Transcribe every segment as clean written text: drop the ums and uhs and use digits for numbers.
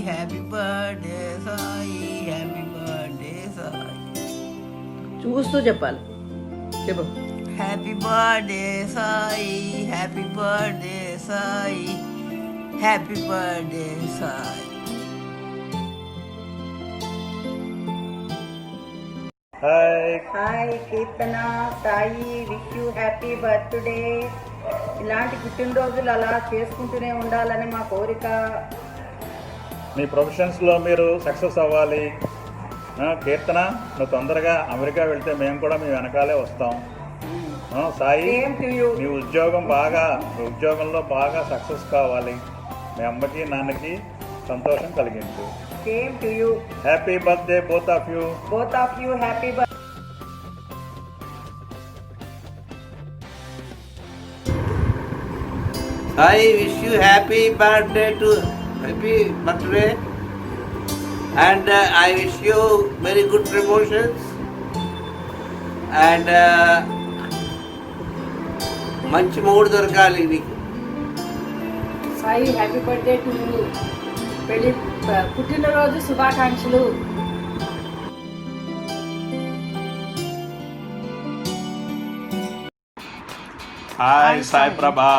Happy birthday Sai, happy birthday Sai. చూస్తూ చెప్పాలి. చెప్పు. Happy birthday Sai, happy birthday Sai, happy birthday Sai. Hi Keerthana, Sai wish you happy birthday. ఇలాంటి పుట్టినరోజులు అలా చేసుకుంటూనే ఉండాలని మా కోరిక. మీ ప్రొఫెషన్స్లో మీరు సక్సెస్ అవ్వాలి. కీర్తన, నువ్వు తొందరగా అమెరికా వెళ్తే మేము కూడా మీ వెనకాలే వస్తాం. సాయి, నీ ఉద్యోగంలో బాగా సక్సెస్ కావాలి. మీ అమ్మకి నాన్నకి సంతోషం కలిగించు. Same to you. Happy birthday both of you. Happy birthday. I wish you happy birthday and I wish you very good promotions and మంచి మూడు దొరకాలి నీకు. Sai happy birthday to you. పుట్టినరోజు శుభాకాంక్షలు. హాయ్ సాయి ప్రభా.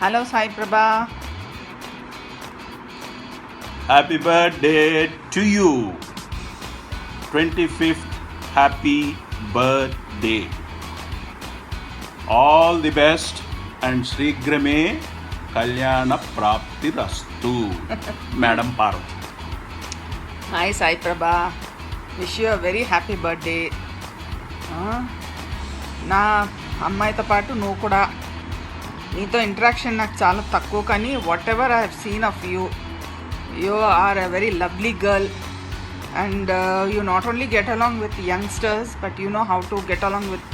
హలో సాయి ప్రభా. Happy birthday to you. 25th happy birthday. All the best and శీఘ్రమే కళ్యాణ ప్రాప్తిరస్తు. మేడం పార్వతి. హాయ్ సాయి ప్రభా, wish you very happy birthday. నా అమ్మాయితో పాటు నువ్వు కూడా, నీతో ఇంటరాక్షన్ నాకు చాలా తక్కువ, కానీ whatever I have seen of you, you are a very lovely girl and you not only get along with youngsters but you know how to get along with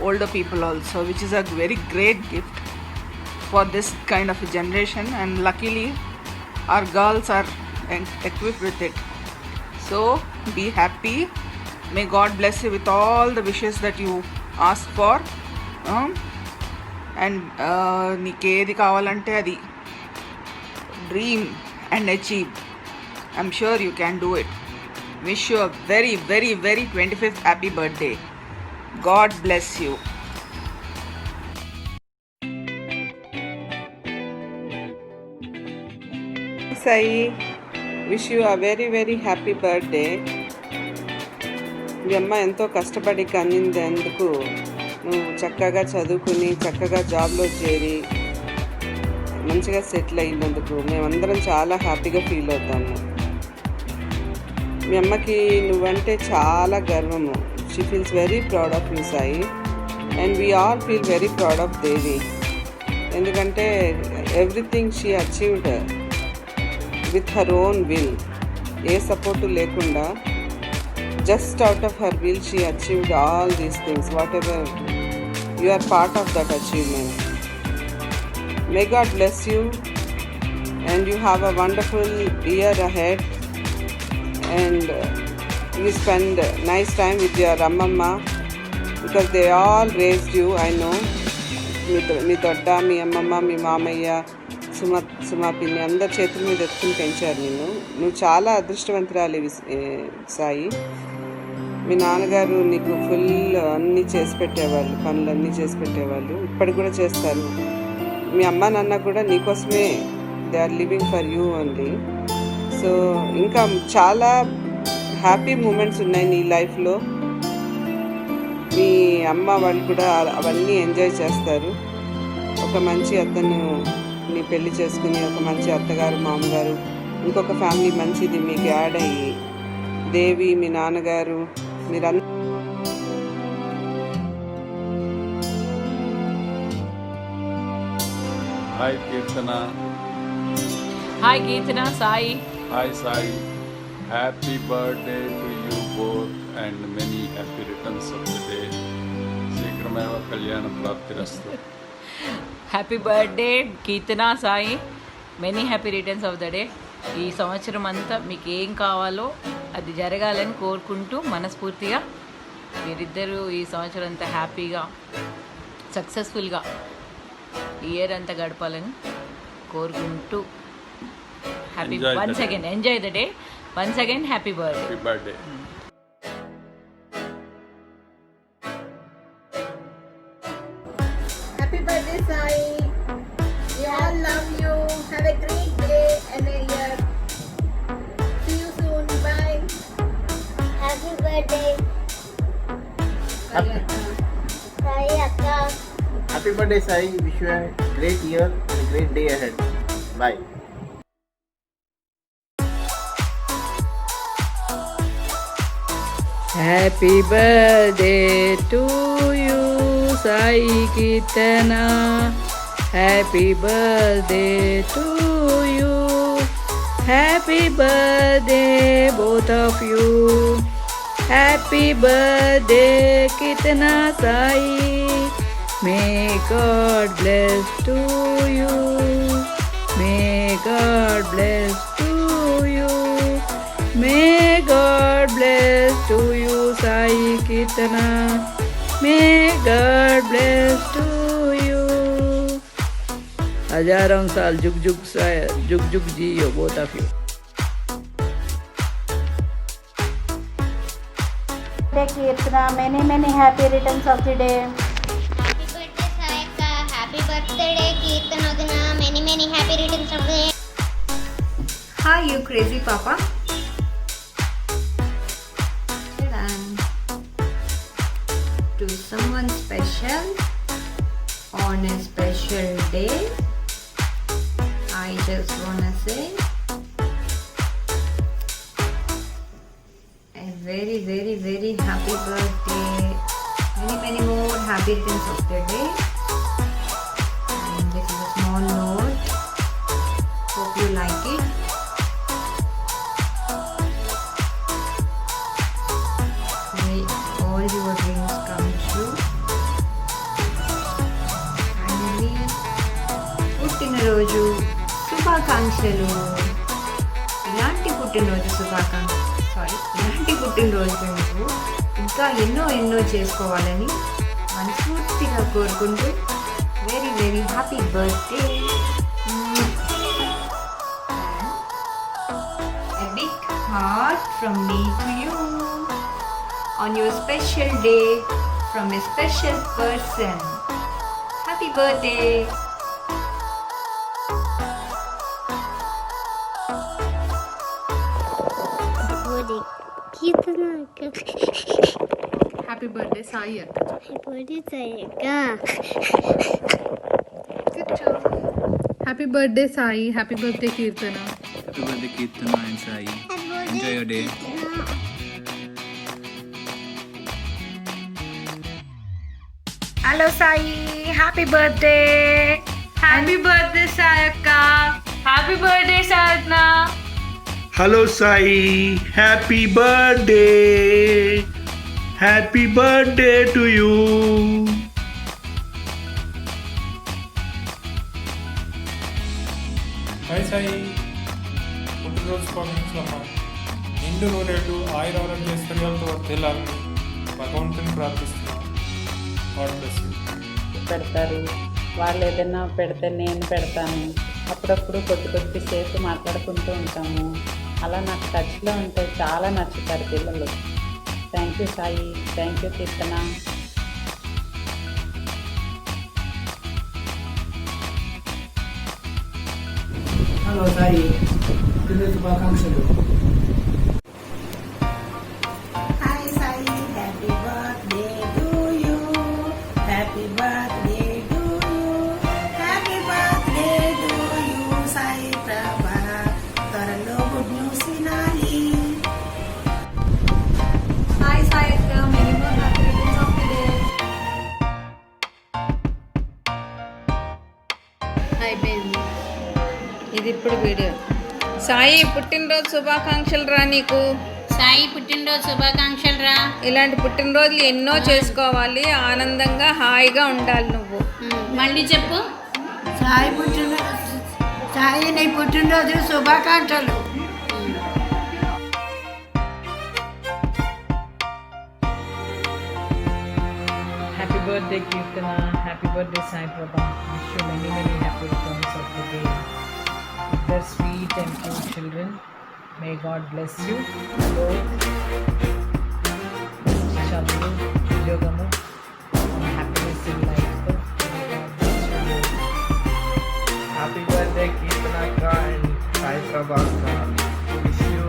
older people also, which is a very great gift for this kind of a generation, and luckily our girls are equipped with it. So be happy. May God bless you with all the wishes that you ask for, and నీకు ఏది కావాలంటే అది dream and achieve. I'm sure you can do it. Wish you a very very very 25th happy birthday. God bless you. Sai, wish you a very very happy birthday. మీ అమ్మ ఎంతో కష్టపడి కన్నిందేందుకు నువ్వు చక్కగా చదువుకుని చక్కగా జాబ్లో చేరి మంచిగా సెటిల్ అయినందుకు మేమందరం చాలా హ్యాపీగా ఫీల్ అవుతాము. మీ అమ్మకి నువ్వంటే చాలా గర్వము. She feels very proud of you, Sai, and we all feel very proud of Devi. ఎందుకంటే everything she achieved with her own will, ఏ సపోర్టు లేకుండా just out of her will she achieved all these things. Whatever you are part of that achievement. May God bless you and you have a wonderful year ahead and you spend nice time with your Ammamma because they all raised you. I know మీ దొడ్డ, మీ అమ్మమ్మ, మీ మామయ్య, సుమా పిన్ని అందరి చేతుల మీద ఎత్తుకుని పెంచారు నిన్ను. నువ్వు చాలా అదృష్టవంతురాలి సాయి. మీ నాన్నగారు నీకు ఫుల్ అన్నీ చేసి పెట్టేవాళ్ళు, పనులన్నీ చేసి పెట్టేవాళ్ళు, ఇప్పటికి కూడా చేస్తారు. మీ అమ్మ నాన్న కూడా నీకోసమే, they are living for you only. So ఇంకా చాలా హ్యాపీ మూమెంట్స్ ఉన్నాయి నీ లైఫ్లో. మీ అమ్మ వాళ్ళు కూడా అవన్నీ ఎంజాయ్ చేస్తారు. ఒక మంచి అతను నీ పెళ్లి చేసుకుని ఒక మంచి అత్తగారు, మామగారు, ఇంకొక ఫ్యామిలీ మంచిది మీకు యాడ్ అయ్యి, దేవి, మీ నాన్నగారు, మీరందరూ hi Keerthana. Hi Keerthana, Sai. Hi Sai. Happy birthday to you both and many happy returns of the day. శీఘ్రమేవ కళ్యాణ ప్రాప్తిరస్తు. Happy birthday Keerthana, Sai. Many happy returns of the day. ఈ సంవత్సరం అంతా మీకు ఏం కావాలో అది జరగాలని కోరుకుంటూ మనస్ఫూర్తిగా మీరిద్దరూ ఈ సంవత్సరం అంతా హ్యాపీగా సక్సెస్ఫుల్గా ఇయర్ అంతా గడపాలని కోరుకుంటూ happy Enjoy the once day. Again enjoy the day once again happy birthday. Happy birthday. Happy birthday, Sai. We all love you. Have a great day and a year. See you soon. Bye. Happy birthday, Sai Akka. Happy birthday, Sai. Wish you a great year and a great day ahead. Bye. Happy birthday to you, Sai Kitana. Happy birthday to you. Happy birthday, both of you. Happy birthday, Kitana Sai. May God bless to you. May God bless to you. May God bless to you, Sai Kitana. May God bless to you. हजारों साल जुग जुग जुग जुग जियो both of you. Kirtana, many happy returns of the day. Happy birthday, Sayaka. Happy birthday, Kirtan Odina. Many happy returns of the day. Hi, you crazy papa. To someone special on a special day, I just wanna say a very happy birthday. Many more happy returns of the day. And this is a small note. Hope you like it. May all your dreams come true. Finally, పుట్టినరోజు శుభాకాంక్షలు. ఇలాంటి పుట్టినరోజు నువ్వు ఇంకా ఎన్నో చేసుకోవాలని మనస్ఫూర్తిగా కోరుకుంటూ very happy birthday. A big heart from me to you on your special day from a special person. Happy birthday. Kirtana Akka. Happy birthday, Sai Akka. Happy birthday, Sai Akka. Good job. Happy birthday, Sai. Happy birthday, Kirtana. Happy birthday, Kirtana and Sai. Enjoy your day. Hello, Sai. Happy birthday. Happy birthday సాయక్క. Happy birthday సాయత్న. Hello Sai, happy birthday. Happy birthday to you. Hi Sai, పుట్టినరోజు శుభాకాంక్షలమ్మా. నిండు నూరేళ్ళు ఆయురారోగ్య ఐశ్వర్యాలతో వర్ధిల్లాలని భగవంతుని ప్రార్థిస్తున్నాం. God bless you. పెడతారు, వాళ్ళు ఏదైనా పెడితే నేను పెడతాను. అప్పుడప్పుడు కొద్దిసేపు మాట్లాడుకుంటూ ఉంటాము. అలా నాకు టచ్లో ఉంటే చాలా నచ్చుతారు పిల్లలు. Thank you Sai, thank you Keerthana. Hello Sai, పుట్టినరోజు శుభాకాంక్షలు. Hi, Sai. Happy birthday to you. Happy birthday to you. Happy birthday to you, Sai Prabha. త్వరలో గుడ్ న్యూస్ వినాలి. Hi, Sai. Many more happy returns of the day. అయిపోయింది ఇది ఇప్పుడు video. Sai పుట్టినరోజు శుభాకాంక్షలు రా నీకు. సాయి పుట్టినరోజు శుభాకాంక్షలు రా. ఇలాంటి పుట్టినరోజులు ఎన్నో చేసుకోవాలి, ఆనందంగా హాయిగా ఉండాలి నువ్వు. మళ్ళీ చెప్పు. సాయి నీ పుట్టినరోజు శుభాకాంక్షలు. Happy birthday Kirtana, happy birthday Sai Prabha. Wish you many happy returns of the day. With their sweet and cute children. May God bless you both. Chandru, Yogamu, and happiness in life. May God bless you both. Happy birthday, Kirtanaka and Sai Prabhaka. Wish you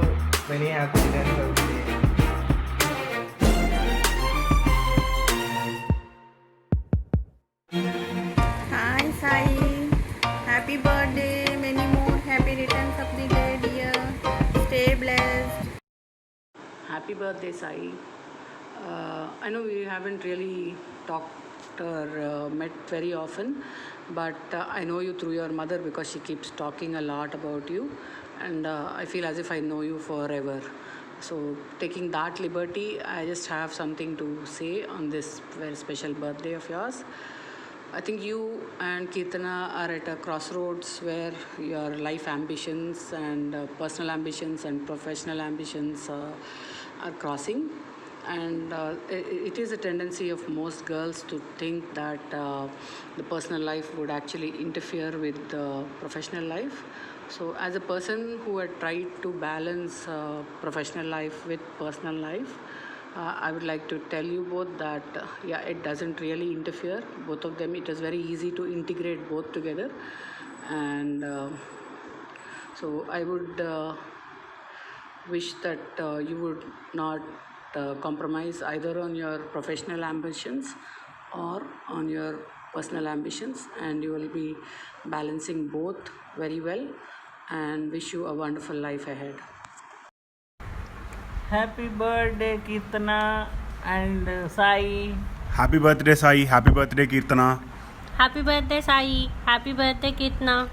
many happy returns of the day. Hi Sai, happy birthday, many more happy returns of the day, dear. Stay blessed. Happy birthday, Sai. I know we haven't really talked or met very often, but I know you through your mother because she keeps talking a lot about you, and I feel as if I know you forever. So, taking that liberty, I just have something to say on this very special birthday of yours. I think you and Kirtana are at a crossroads where your life ambitions and personal ambitions and professional ambitions are crossing. And it is a tendency of most girls to think that the personal life would actually interfere with the professional life. So, as a person who had tried to balance professional life with personal life, I would like to tell you both that it doesn't really interfere. Both of them, it is very easy to integrate both together. And so I would wish that you would not compromise either on your professional ambitions or on your personal ambitions, and you will be balancing both very well, and wish you a wonderful life ahead. Happy birthday, Kirtana and Sai. Happy birthday, Sai. Happy birthday, Kirtana. Happy birthday, Sai. Happy birthday, Kirtana.